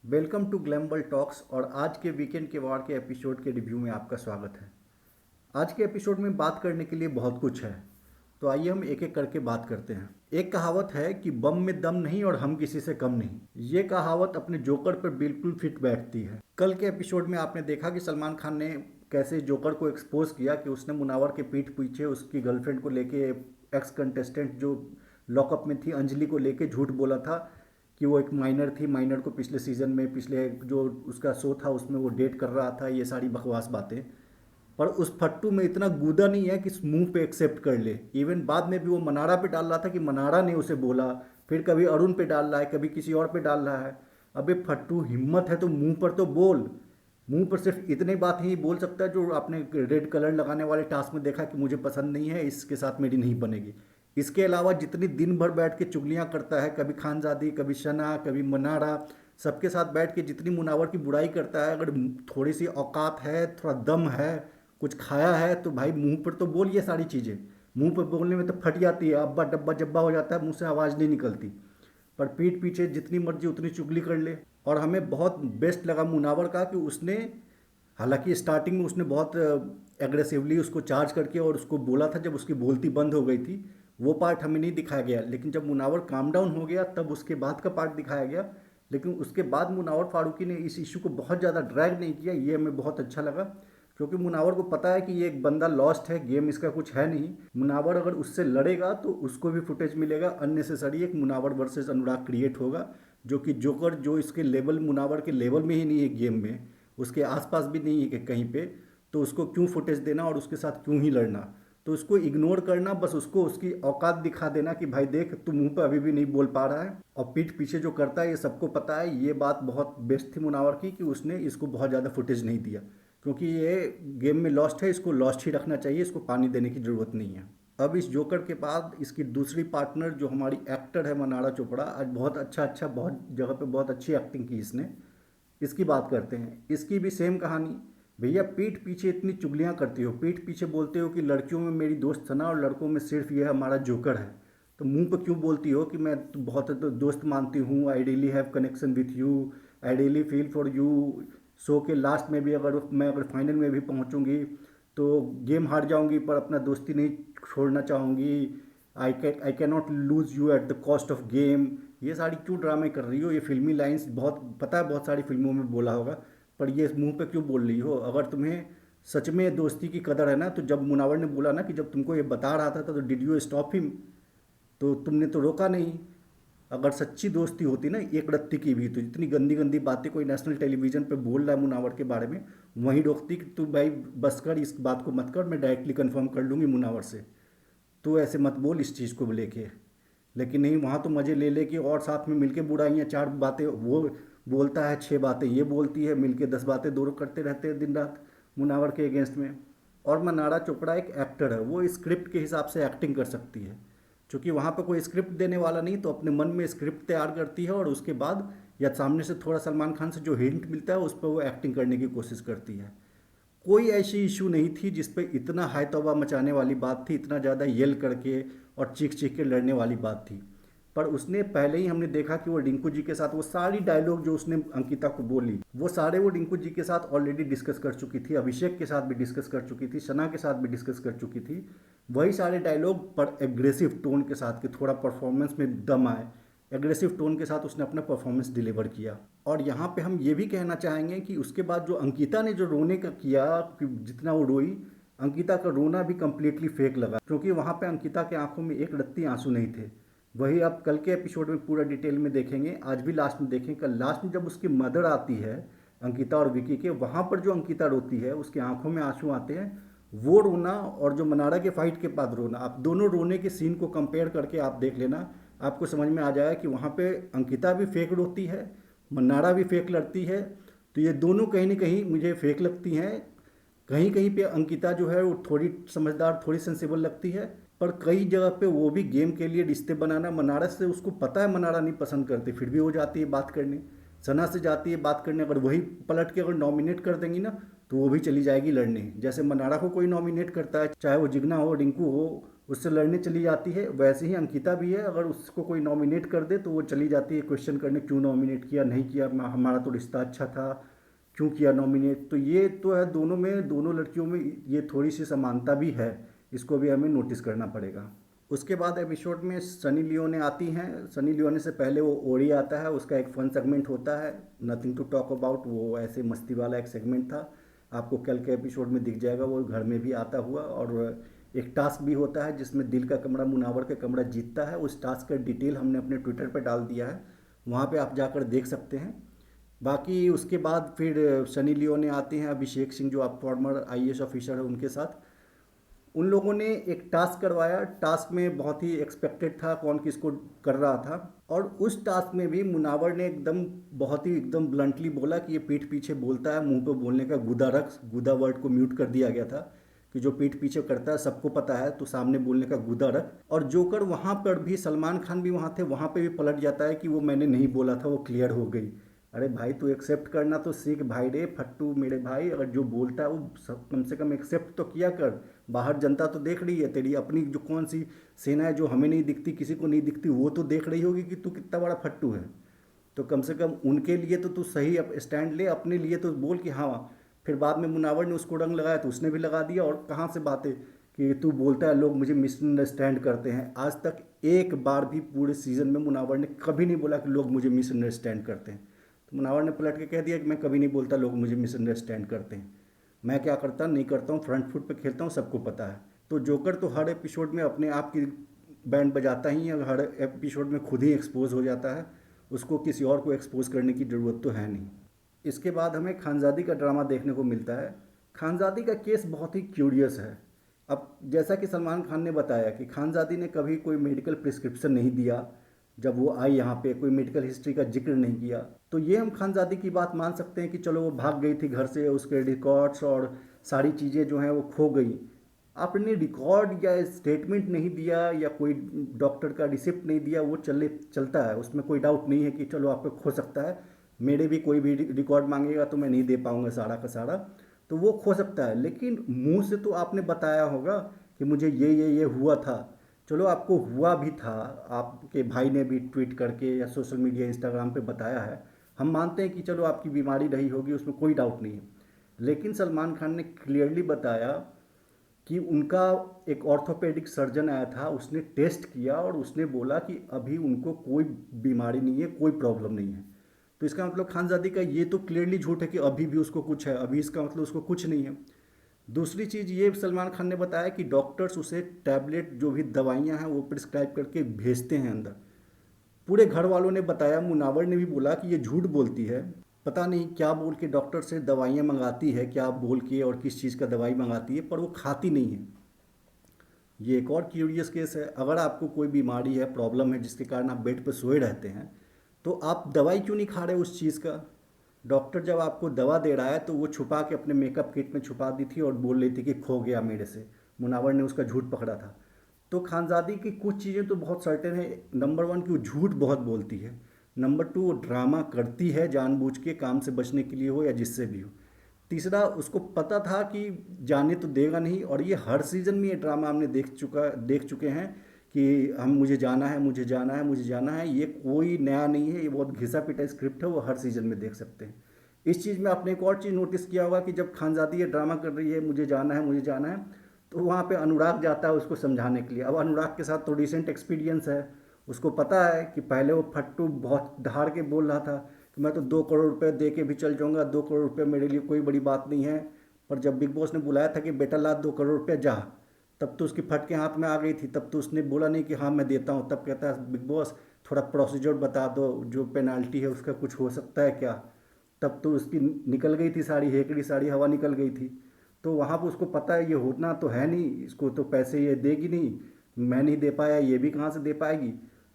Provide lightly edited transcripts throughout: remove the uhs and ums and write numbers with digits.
Welcome to ग्लैमबल talks और आज के वीकेंड के वार के एपिसोड के रिव्यू में आपका स्वागत है। आज के एपिसोड में बात करने के लिए बहुत कुछ है, तो आइए हम एक एक करके बात करते हैं। एक कहावत है कि बम में दम नहीं और हम किसी से कम नहीं। ये कहावत अपने जोकर पर बिल्कुल फिट बैठती है। कल के एपिसोड में आपने देखा कि सलमान खान ने कैसे जोकर को एक्सपोज किया कि उसने मुनावर के पीठ पीछे उसकी गर्लफ्रेंड को लेके, एक्स कंटेस्टेंट जो लॉकअप में थी अंजलि को लेके झूठ बोला था कि वो एक माइनर थी, माइनर को पिछले सीजन में, पिछले जो उसका शो था उसमें वो डेट कर रहा था। ये सारी बकवास बातें, पर उस फट्टू में इतना गूदा नहीं है कि मुंह पे एक्सेप्ट कर ले। इवन बाद में भी वो मनारा पे डाल रहा था कि मनारा ने उसे बोला, फिर कभी अरुण पे डाल रहा है, कभी किसी और पे डाल रहा है। अबे फट्टू, हिम्मत है तो मुंह पर तो बोल। मुंह पर सिर्फ इतनी बात ही बोल सकता है जो आपने रेड कलर लगाने वाले टास्क में देखा कि मुझे पसंद नहीं है, इसके साथ मेरी नहीं बनेगी। इसके अलावा जितनी दिन भर बैठ के चुगलियाँ करता है, कभी खानजादी, कभी शना, कभी मनारा, सबके साथ बैठ के जितनी मुनावर की बुराई करता है, अगर थोड़ी सी औकात है, थोड़ा दम है, कुछ खाया है तो भाई मुंह पर तो बोल ये सारी चीज़ें। मुंह पर बोलने में तो फट जाती है, अब्बा डब्बा जब्बा हो जाता है, मुंह से आवाज़ नहीं निकलती। पर पीठ पीछे जितनी मर्जी उतनी चुगली कर ले। और हमें बहुत बेस्ट लगा मुनावर का कि उसने, हालांकि स्टार्टिंग में उसने बहुत एग्रेसिवली उसको चार्ज करके और उसको बोला था जब उसकी बोलती बंद हो गई थी, वो पार्ट हमें नहीं दिखाया गया। लेकिन जब मुनावर काम डाउन हो गया तब उसके बाद का पार्ट दिखाया गया। लेकिन उसके बाद मुनावर फारूकी ने इस इशू को बहुत ज़्यादा ड्रैग नहीं किया, ये हमें बहुत अच्छा लगा। क्योंकि मुनावर को पता है कि ये एक बंदा लॉस्ट है, गेम इसका कुछ है नहीं। मुनावर अगर उससे लड़ेगा तो उसको भी फुटेज मिलेगा, अननेसेसरी एक मुनावर वर्सेस अनुराग क्रिएट होगा, जो कि जोकर जो इसके लेवल, मुनावर के लेवल में ही नहीं है गेम में, उसके आसपास भी नहीं है कि कहीं पे, तो उसको क्यों फुटेज देना और उसके साथ क्यों ही लड़ना। तो उसको इग्नोर करना, बस उसको उसकी औकात दिखा देना कि भाई देख तू मुंह पे अभी भी नहीं बोल पा रहा है। और पीठ पीछे जो करता है ये सबको पता है। ये बात बहुत बेस्ट थी मुनावर की कि उसने इसको बहुत ज़्यादा फुटेज नहीं दिया, क्योंकि ये गेम में लॉस्ट है, इसको लॉस्ट ही रखना चाहिए, इसको पानी देने की ज़रूरत नहीं है। अब इस जोकर के बाद इसकी दूसरी पार्टनर जो हमारी एक्टर है मनारा चोपड़ा, आज बहुत अच्छा बहुत जगह पे बहुत अच्छी एक्टिंग की इसने। इसकी बात करते हैं। इसकी भी सेम कहानी। भैया पीठ पीछे इतनी चुगलियाँ करती हो, पीठ पीछे बोलते हो कि लड़कियों में मेरी दोस्त सना और लड़कों में सिर्फ ये हमारा जोकर है, तो मुंह पर क्यों बोलती हो कि मैं तो बहुत तो दोस्त मानती हूँ, I really have connection with you, I really feel for you. Show के लास्ट में भी अगर फाइनल में भी पहुँचूँगी तो गेम हार जाऊँगी पर अपना दोस्ती नहीं छोड़ना चाहूँगी। I can not lose you at the cost of game. ये सारी क्यों ड्रामे कर रही हो? ये फिल्मी लाइंस बहुत पता है, बहुत सारी फिल्मों में बोला होगा, पर ये मुंह पे क्यों बोल रही हो? अगर तुम्हें सच में दोस्ती की कदर है ना, तो जब मुनावर ने बोला ना कि जब तुमको ये बता रहा था तो डिड यू स्टॉप हिम, तो तुमने तो रोका नहीं। अगर सच्ची दोस्ती होती ना एक रत्ती की भी, तो इतनी गंदी गंदी बातें कोई नेशनल टेलीविज़न पे बोल रहा है मुनावर के बारे में, वहीं रोकती कि तू भाई बस कर, इस बात को मत कर, मैं डायरेक्टली कंफर्म कर लूँगी मुनावर से, तो ऐसे मत बोल इस चीज़ को लेके। लेकिन नहीं, वहाँ तो मज़े ले लेके और साथ में मिलके बुराइयाँ, चार बातें वो बोलता है, छः बातें ये बोलती है, मिलके 10 बातें दोनों करते रहते हैं दिन रात मुनावर के अगेंस्ट में। और मनारा चोपड़ा एक एक्टर है, वो स्क्रिप्ट के हिसाब से एक्टिंग कर सकती है। क्योंकि वहाँ पर कोई स्क्रिप्ट देने वाला नहीं, तो अपने मन में स्क्रिप्ट तैयार करती है और उसके बाद या सामने से थोड़ा सलमान खान से जो हिंट मिलता है उस पर वो एक्टिंग करने की कोशिश करती है। कोई ऐसी इशू नहीं थी जिस पे इतना हाय तौबा मचाने वाली बात थी, इतना ज़्यादा येल करके और चीख चीख के लड़ने वाली बात थी। पर उसने पहले ही हमने देखा कि वो रिंकू जी के साथ वो सारी डायलॉग जो उसने अंकिता को बोली, वो सारे वो रिंकू जी के साथ ऑलरेडी डिस्कस कर चुकी थी, अभिषेक के साथ भी डिस्कस कर चुकी थी, सना के साथ भी डिस्कस कर चुकी थी। वही सारे डायलॉग पर एग्रेसिव टोन के साथ कि थोड़ा परफॉर्मेंस में दम आए, एग्रेसिव टोन के साथ उसने अपना परफॉर्मेंस डिलीवर किया। और यहाँ पे हम ये भी कहना चाहेंगे कि उसके बाद जो अंकिता ने जो रोने का किया, कि जितना वो रोई, अंकिता का रोना भी कम्प्लीटली फेक लगा, क्योंकि वहाँ पे अंकिता के आंखों में एक रत्ती आंसू नहीं थे। वही आप कल के एपिसोड में पूरा डिटेल में देखेंगे, आज भी लास्ट में देखें। कल लास्ट में जब उसकी मदर आती है अंकिता और विकी के, वहाँ पर जो अंकिता रोती है, उसकी आंखों में आंसू आते हैं, वो रोना और जो मनारा के फाइट के बाद रोना, आप दोनों रोने के सीन को कंपेयर करके आप देख लेना, आपको समझ में आ जाएगा कि वहाँ पे अंकिता भी फेक रोती है, मन्नारा भी फेक लड़ती है। तो ये दोनों कहीं ना कहीं मुझे फेक लगती हैं। कहीं कहीं पे अंकिता जो है वो थोड़ी समझदार, थोड़ी सेंसिबल लगती है, पर कई जगह पे वो भी गेम के लिए रिश्ते बनाना, मनारा से उसको पता है मनारा नहीं पसंद करती, फिर भी वो जाती है बात करने, सना से जाती है बात करने। अगर वही पलट के अगर नॉमिनेट कर देंगी ना, तो वो भी चली जाएगी लड़ने। जैसे मनारा को कोई नॉमिनेट करता है, चाहे वो जिगना हो, रिंकू हो, उससे लड़ने चली जाती है। वैसे ही अंकिता भी है, अगर उसको कोई नॉमिनेट कर दे तो वो चली जाती है क्वेश्चन करने, क्यों नॉमिनेट किया, नहीं किया, हमारा तो रिश्ता अच्छा था, क्यों किया नॉमिनेट। तो ये तो है, दोनों में, दोनों लड़कियों में ये थोड़ी सी समानता भी है, इसको भी हमें नोटिस करना पड़ेगा। उसके बाद एपिसोड में सनी लियोने आती हैं। सनी लियोने से पहले वो ओरी आता है, उसका एक फन सेगमेंट होता है, नथिंग टू टॉक अबाउट, वो ऐसे मस्ती वाला एक सेगमेंट था। आपको कल के एपिसोड में दिख जाएगा, वो घर में भी आता हुआ। और एक टास्क भी होता है जिसमें दिल का कमरा मुनावर का कमरा जीतता है। उस टास्क का डिटेल हमने अपने ट्विटर पर डाल दिया है, वहाँ पे आप जाकर देख सकते हैं। बाकी उसके बाद फिर सनी लियोने आते हैं, अभिषेक सिंह जो आप फॉर्मर आईएएस ऑफिसर है उनके साथ। उन लोगों ने एक टास्क करवाया, टास्क में बहुत ही एक्सपेक्टेड था कौन किसको कर रहा था। और उस टास्क में भी मुनावर ने एकदम बहुत ही एकदम ब्लंटली बोला कि ये पीठ पीछे बोलता है, मुंह पे बोलने का गुदा रख, गुदा वर्ड को म्यूट कर दिया गया था कि जो पीठ पीछे करता है सबको पता है, तो सामने बोलने का गुदा रख। और जोकर वहाँ पर भी, सलमान खान भी वहाँ थे, वहाँ पे भी पलट जाता है कि वो मैंने नहीं बोला था, वो क्लियर हो गई। अरे भाई तू एक्सेप्ट करना तो सीख भाई रे फट्टू मेरे भाई, अगर जो बोलता है वो कम से कम एक्सेप्ट तो किया कर। बाहर जनता तो देख रही है, तेरी अपनी जो कौन सी सेना है जो हमें नहीं दिखती, किसी को नहीं दिखती, वो तो देख रही होगी कि तू कितना बड़ा फट्टू है। तो कम से कम उनके लिए तो तू सही स्टैंड ले, अपने लिए तो बोल कि हाँ। फिर बाद में मुनावर ने उसको रंग लगाया तो उसने भी लगा दिया। और कहाँ से बातें कि तू बोलता है लोग मुझे मिसअंडरस्टैंड करते हैं, आज तक एक बार भी पूरे सीज़न में मुनावर ने कभी नहीं बोला कि लोग मुझे मिसअंडरस्टैंड करते हैं। तो मुनावर ने पलट के कह दिया कि मैं कभी नहीं बोलता लोग मुझे मिसअंडरस्टैंड करते हैं, मैं क्या करता नहीं करता हूँ, फ्रंट फुट पे खेलता हूँ, सबको पता है। तो जोकर तो हर एपिसोड में अपने आप की बैंड बजाता ही है, हर एपिसोड में खुद ही एक्सपोज हो जाता है, उसको किसी और को एक्सपोज करने की ज़रूरत तो है नहीं। इसके बाद हमें खानजादी का ड्रामा देखने को मिलता है। खानजादी का केस बहुत ही क्यूरियस है। अब जैसा कि सलमान खान ने बताया कि खानजादी ने कभी कोई मेडिकल प्रिस्क्रिप्शन नहीं दिया, जब वो आई यहाँ पे कोई मेडिकल हिस्ट्री का जिक्र नहीं किया। तो ये हम खानजादी की बात मान सकते हैं कि चलो वो भाग गई थी घर से, उसके रिकॉर्ड्स और सारी चीज़ें जो हैं वो खो गई। आपने रिकॉर्ड या स्टेटमेंट नहीं दिया या कोई डॉक्टर का रिसिप्ट नहीं दिया, वो चलता है, उसमें कोई डाउट नहीं है कि चलो आपको खो सकता है। मेरे भी कोई भी रिकॉर्ड मांगेगा तो मैं नहीं दे पाऊंगा सारा का सारा, तो वो खो सकता है। लेकिन मुंह से तो आपने बताया होगा कि मुझे ये हुआ था। चलो आपको हुआ भी था, आपके भाई ने भी ट्वीट करके या सोशल मीडिया इंस्टाग्राम पे बताया है, हम मानते हैं कि चलो आपकी बीमारी रही होगी, उसमें कोई डाउट नहीं है। लेकिन सलमान खान ने क्लियरली बताया कि उनका एक ऑर्थोपेडिक सर्जन आया था, उसने टेस्ट किया और उसने बोला कि अभी उनको कोई बीमारी नहीं है, कोई प्रॉब्लम नहीं है। तो इसका मतलब खानजादी का ये तो क्लियरली झूठ है कि अभी भी उसको कुछ है, अभी इसका मतलब उसको कुछ नहीं है। दूसरी चीज़ ये सलमान खान ने बताया कि डॉक्टर्स उसे टैबलेट जो भी दवाइयाँ हैं वो प्रिस्क्राइब करके भेजते हैं अंदर। पूरे घर वालों ने बताया, मुनावर ने भी बोला कि ये झूठ बोलती है, पता नहीं क्या बोल के डॉक्टर से दवाइयाँ मंगाती है, क्या बोल के और किस चीज़ का दवाई मंगाती है, पर वो खाती नहीं है। ये एक और क्यूरियस केस है। अगर आपको कोई बीमारी है, प्रॉब्लम है जिसके कारण आप बेड पर सोए रहते हैं, तो आप दवाई क्यों नहीं खा रहे उस चीज़ का। डॉक्टर जब आपको दवा दे रहा है तो वो छुपा के अपने मेकअप किट में छुपा दी थी और बोल रही थी कि खो गया मेरे से, मुनावर ने उसका झूठ पकड़ा था। तो खानजादी की कुछ चीज़ें तो बहुत सर्टेन है। नंबर वन कि वो झूठ बहुत बोलती है, नंबर टू वो ड्रामा करती है जानबूझ के, काम से बचने के लिए हो या जिससे भी हो। तीसरा, उसको पता था कि जाने तो देगा नहीं, और ये हर सीज़न में ये ड्रामा हमने देख चुके हैं कि हम मुझे जाना है, मुझे जाना है, मुझे जाना है। ये कोई नया नहीं है, ये बहुत घिसा पिटा स्क्रिप्ट है, वो हर सीज़न में देख सकते हैं। इस चीज़ में आपने एक और चीज़ नोटिस किया होगा कि जब खानजादी ये ड्रामा कर रही है, मुझे जाना है, मुझे जाना है, तो वहाँ पे अनुराग जाता है उसको समझाने के लिए। अब अनुराग के साथ तो रिसेंट एक्सपीरियंस है, उसको पता है कि पहले वो फट्टू बहुत दहाड़ के बोल रहा था कि मैं तो 2 करोड़ रुपए दे के भी चल जाऊँगा, 2 करोड़ रुपये मेरे लिए कोई बड़ी बात नहीं है। पर जब बिग बॉस ने बुलाया था कि बेटा ला 2 करोड़ रुपये जा, तब तो उसकी फट के हाथ में आ गई थी। तब तो उसने बोला नहीं कि हाँ मैं देता हूँ, तब कहता है बिग बॉस थोड़ा प्रोसीजर बता दो, जो पेनाल्टी है उसका कुछ हो सकता है क्या। तब तो उसकी निकल गई थी सारी हेकड़ी, सारी हवा निकल गई थी। तो वहाँ पर उसको पता है ये होना तो है नहीं, इसको तो पैसे ये देगी नहीं, मैं नहीं दे पाया, ये भी कहाँ से दे पाएगी।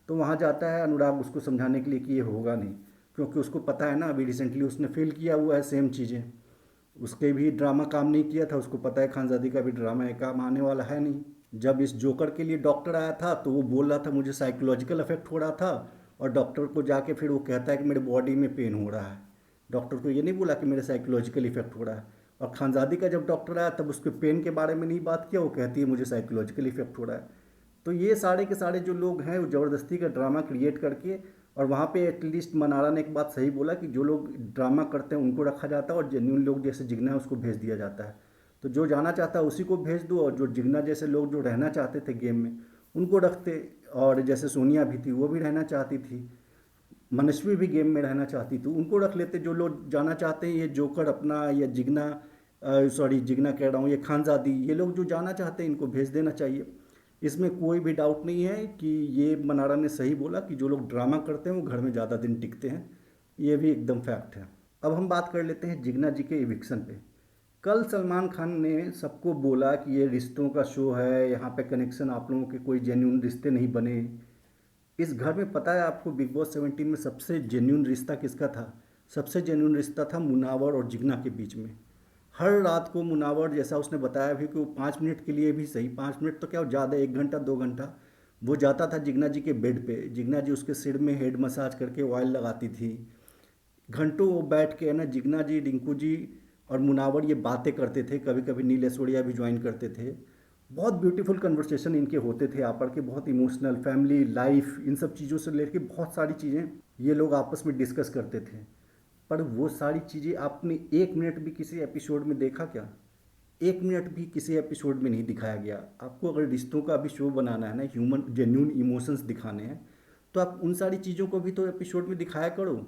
तो वहाँ जाता है अनुराग उसको समझाने के लिए कि ये होगा नहीं, क्योंकि उसको पता है ना अभी रिसेंटली उसने फेल किया हुआ है सेम चीज़ें, उसके भी ड्रामा काम नहीं किया था, उसको पता है खानजादी का भी ड्रामा है काम आने वाला है नहीं। जब इस जोकर के लिए डॉक्टर आया था तो वो बोल रहा था मुझे साइकोलॉजिकल इफेक्ट हो रहा था, और डॉक्टर को जाके फिर वो कहता है कि मेरे बॉडी में पेन हो रहा है। डॉक्टर को ये नहीं बोला कि मेरे साइकोलॉजिकल इफेक्ट हो रहा है। और खानजादी का जब डॉक्टर आया तब उसके पेन के बारे में नहीं बात किया, वो कहती है मुझे साइकोलॉजिकल इफेक्ट हो रहा है। तो ये सारे के सारे जो लोग हैं वो ज़बरदस्ती का ड्रामा क्रिएट करके, और वहाँ पे एटलीस्ट मनारा ने एक बात सही बोला कि जो लोग ड्रामा करते हैं उनको रखा जाता है और जेन्यून लोग जैसे जिग्ना है उसको भेज दिया जाता है। तो जो जाना चाहता है उसी को भेज दो, और जो जिग्ना जैसे लोग जो रहना चाहते थे गेम में उनको रखते। और जैसे सोनिया भी थी, वो भी रहना चाहती थी, मनस्वी भी गेम में रहना चाहती थी, उनको रख लेते। जो लोग जाना चाहते हैं, ये जोकर अपना या जिग्ना, सॉरी जिग्ना कह रहा हूँ, ये खानजादी, ये लोग जो जाना चाहते हैं इनको भेज देना चाहिए। इसमें कोई भी डाउट नहीं है कि ये मनारा ने सही बोला कि जो लोग ड्रामा करते हैं वो घर में ज़्यादा दिन टिकते हैं। ये भी एकदम फैक्ट है। अब हम बात कर लेते हैं जिग्ना जी के इविक्शन पे। कल सलमान खान ने सबको बोला कि ये रिश्तों का शो है, यहाँ पे कनेक्शन आप लोगों के कोई जेन्यून रिश्ते नहीं बने। इस घर में पता है आपको, बिग बॉस 17 में सबसे जेन्यून रिश्ता किसका था? सबसे जेन्यून रिश्ता था मुनावर और जिग्ना के बीच में। हर रात को मुनावर, जैसा उसने बताया भी कि वो 5 मिनट के लिए भी सही, 5 मिनट तो क्या ज़्यादा, 1 घंटा 2 घंटा वो जाता था जिग्ना जी के बेड पे। जिग्ना जी उसके सिर में हेड मसाज करके ऑयल लगाती थी। घंटों वो बैठ के है ना, जिग्ना जी, रिंकू जी और मुनावर ये बातें करते थे। कभी कभी नील ऐश्वर्या भी ज्वाइन करते थे। बहुत ब्यूटीफुल कन्वर्सेशन इनके होते थे यहाँ पर के, बहुत इमोशनल, फैमिली लाइफ, इन सब चीज़ों से लेकर बहुत सारी चीज़ें ये लोग आपस में डिस्कस करते थे। पर वो सारी चीज़ें आपने 1 मिनट भी किसी एपिसोड में देखा क्या? 1 मिनट भी किसी एपिसोड में नहीं दिखाया गया। आपको अगर रिश्तों का भी शो बनाना है ना, ह्यूमन जेन्यून इमोशंस दिखाने हैं, तो आप उन सारी चीज़ों को भी तो एपिसोड में दिखाया करो।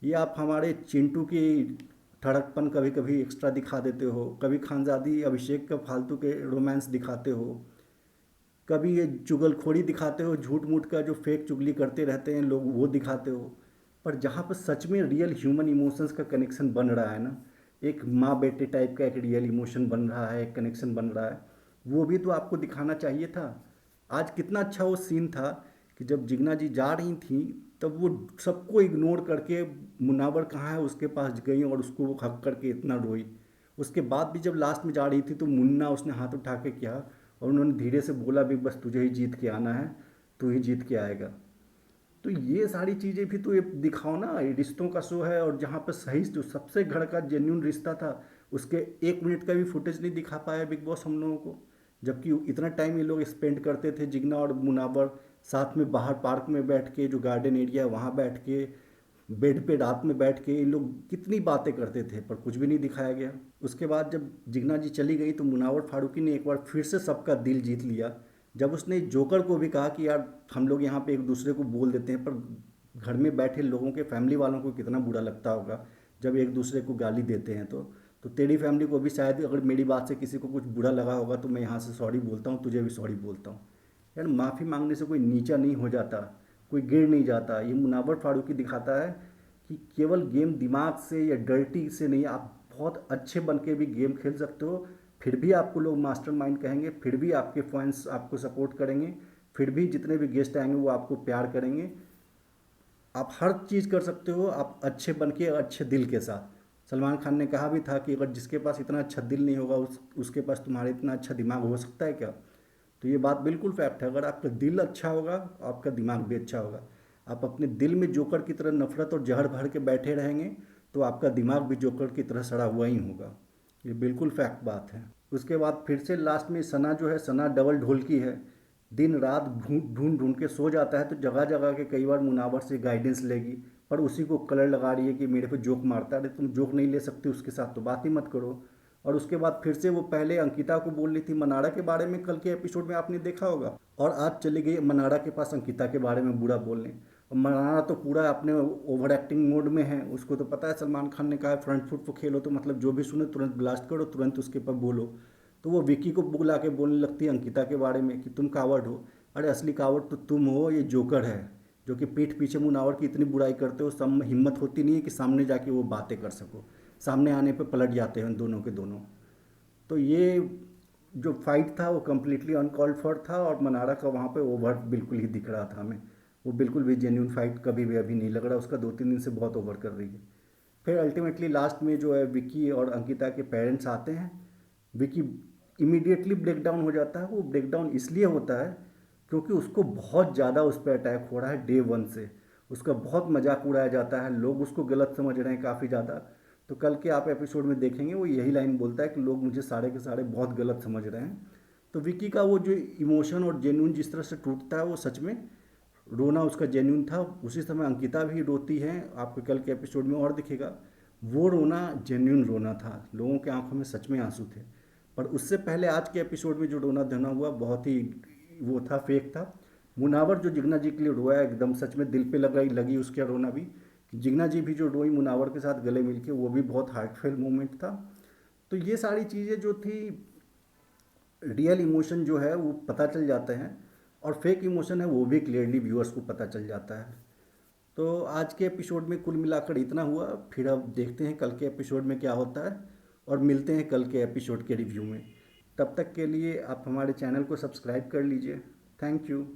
ये आप हमारे चिंटू की ठड़कपन कभी कभी एक्स्ट्रा दिखा देते हो, कभी खानजादी अभिषेक का फालतू के रोमांस दिखाते हो, कभी ये चुगलखोरी दिखाते हो, झूठ मूठ का जो फेक चुगली करते रहते हैं लोग वो दिखाते हो। पर जहाँ पर सच में रियल ह्यूमन इमोशंस का कनेक्शन बन रहा है ना, एक माँ बेटे टाइप का एक रियल इमोशन बन रहा है, एक कनेक्शन बन रहा है, वो भी तो आपको दिखाना चाहिए था। आज कितना अच्छा वो सीन था कि जब जिग्ना जी जा रही थी, तब वो सबको इग्नोर करके मुनावर कहाँ है उसके पास गई और उसको वो हक करके इतना रोई। उसके बाद भी जब लास्ट में जा रही थी तो मुन्ना उसने हाथ उठा के किया, और उन्होंने धीरे से बोला भी, बस तुझे ही जीत के आना है, तू ही जीत के आएगा। तो ये सारी चीज़ें भी तो ये दिखाओ ना, ये रिश्तों का शो है, और जहाँ पर सही जो सबसे घर का जेन्यून रिश्ता था उसके 1 मिनट का भी फुटेज नहीं दिखा पाया बिग बॉस हम लोगों को। जबकि इतना टाइम ये लोग स्पेंड करते थे, जिग्ना और मुनावर साथ में बाहर पार्क में बैठ के, जो गार्डन एरिया है वहाँ बैठ के, बेड पे रात में बैठ के ये लोग कितनी बातें करते थे, पर कुछ भी नहीं दिखाया गया। उसके बाद जब जिग्ना जी चली गई तो मुनावर फारूकी ने एक बार फिर से सबका दिल जीत लिया। जब उसने जोकर को भी कहा कि यार हम लोग यहाँ पे एक दूसरे को बोल देते हैं, पर घर में बैठे लोगों के फैमिली वालों को कितना बुरा लगता होगा जब एक दूसरे को गाली देते हैं। तो तेरी फैमिली को भी शायद अगर मेरी बात से किसी को कुछ बुरा लगा होगा तो मैं यहाँ से सॉरी बोलता हूँ, तुझे भी सॉरी बोलता हूँ। यार माफ़ी मांगने से कोई नीचा नहीं हो जाता, कोई गिर नहीं जाता। ये मुनावर फारूकी दिखाता है कि केवल गेम दिमाग से या डर्टी से नहीं, आप बहुत अच्छे बन के भी गेम खेल सकते हो, फिर भी आपको लोग मास्टरमाइंड कहेंगे, फिर भी आपके फैंस आपको सपोर्ट करेंगे, फिर भी जितने भी गेस्ट आएंगे वो आपको प्यार करेंगे। आप हर चीज़ कर सकते हो, आप अच्छे बन के अच्छे दिल के साथ। सलमान खान ने कहा भी था कि अगर जिसके पास इतना अच्छा दिल नहीं होगा उसके पास तुम्हारे इतना अच्छा दिमाग हो सकता है क्या? तो ये बात बिल्कुल फैक्ट है। अगर आपका दिल अच्छा होगा आपका दिमाग भी अच्छा होगा। आप अपने दिल में जोकर की तरह नफरत और जहर भर के बैठे रहेंगे तो आपका दिमाग भी जोकर की तरह सड़ा हुआ ही होगा। ये बिल्कुल फैक्ट बात है। उसके बाद फिर से लास्ट में सना जो है, सना डबल ढोलकी है। दिन रात ढूंढ ढूंढ ढूंढ के सो जाता है, तो जगह जगह के कई बार मुनावर से गाइडेंस लेगी, पर उसी को कलर लगा रही है कि मेरे पे जोक मारता है। अरे तुम जोक नहीं ले सकते उसके साथ तो बात ही मत करो। और उसके बाद फिर से वो पहले अंकिता को बोल रही थी मनाड़ा के बारे में, कल के एपिसोड में आपने देखा होगा, और आज चली गई मनाड़ा के पास अंकिता के बारे में बुरा बोलने। और मनाड़ा तो पूरा अपने ओवर एक्टिंग मोड में है, उसको तो पता है सलमान खान ने कहा है फ्रंट फुट पर खेलो, तो मतलब जो भी सुने तुरंत ब्लास्ट करो, तुरंत उसके ऊपर बोलो। तो वो विकी को बुला के बोलने लगती है अंकिता के बारे में कि तुम कावड़ हो। अरे असली कावड़ तो तुम हो, ये जोकर है जो कि पीठ पीछे मुनावर की इतनी बुराई करते हो, सब में हिम्मत होती नहीं है कि सामने जाके वो बातें कर सको। सामने आने पे पलट जाते हैं दोनों के दोनों। तो ये जो फाइट था वो कम्प्लीटली अनकॉल्ड फॉर था, और मनारा का वहाँ पे ओवर बिल्कुल ही दिख रहा था हमें। वो बिल्कुल भी जेन्यून फाइट कभी भी अभी नहीं लग रहा उसका, 2-3 दिन से बहुत ओवर कर रही है। फिर अल्टीमेटली लास्ट में जो है विकी और अंकिता के पेरेंट्स आते हैं। विकी इमीडिएटली ब्रेक डाउन हो जाता है। वो ब्रेक डाउन इसलिए होता है क्योंकि उसको बहुत ज़्यादा उस पर अटैक हो रहा है डे वन से। उसका बहुत मजाक उड़ाया जाता है, लोग उसको गलत समझ रहे हैं काफ़ी ज़्यादा। तो कल के आप एपिसोड में देखेंगे वो यही लाइन बोलता है कि लोग मुझे सारे के सारे बहुत गलत समझ रहे हैं। तो विकी का वो जो इमोशन और जेन्यून जिस तरह से टूटता है वो सच में रोना उसका जेन्यून था। उसी समय अंकिता भी रोती है, आपको कल के एपिसोड में और दिखेगा। वो रोना जेन्यून रोना था, लोगों के आंखों में सच में आंसू थे। पर उससे पहले आज के एपिसोड में जो रोना धोना हुआ बहुत ही वो था, फेक था। मुनावर जो जिग्ना जी के लिए रोया, एकदम सच में दिल पे लगी उसका रोना भी। जिग्ना जी भी जो रोई मुनावर के साथ गले मिलके, वो भी बहुत हार्टफेल मोमेंट था। तो ये सारी चीज़ें जो थी, रियल इमोशन जो है वो पता चल जाते हैं, और फेक इमोशन है वो भी क्लियरली व्यूअर्स को पता चल जाता है। तो आज के एपिसोड में कुल मिलाकर इतना हुआ। फिर अब देखते हैं कल के एपिसोड में क्या होता है, और मिलते हैं कल के एपिसोड के रिव्यू में। तब तक के लिए आप हमारे चैनल को सब्सक्राइब कर लीजिए। Thank you.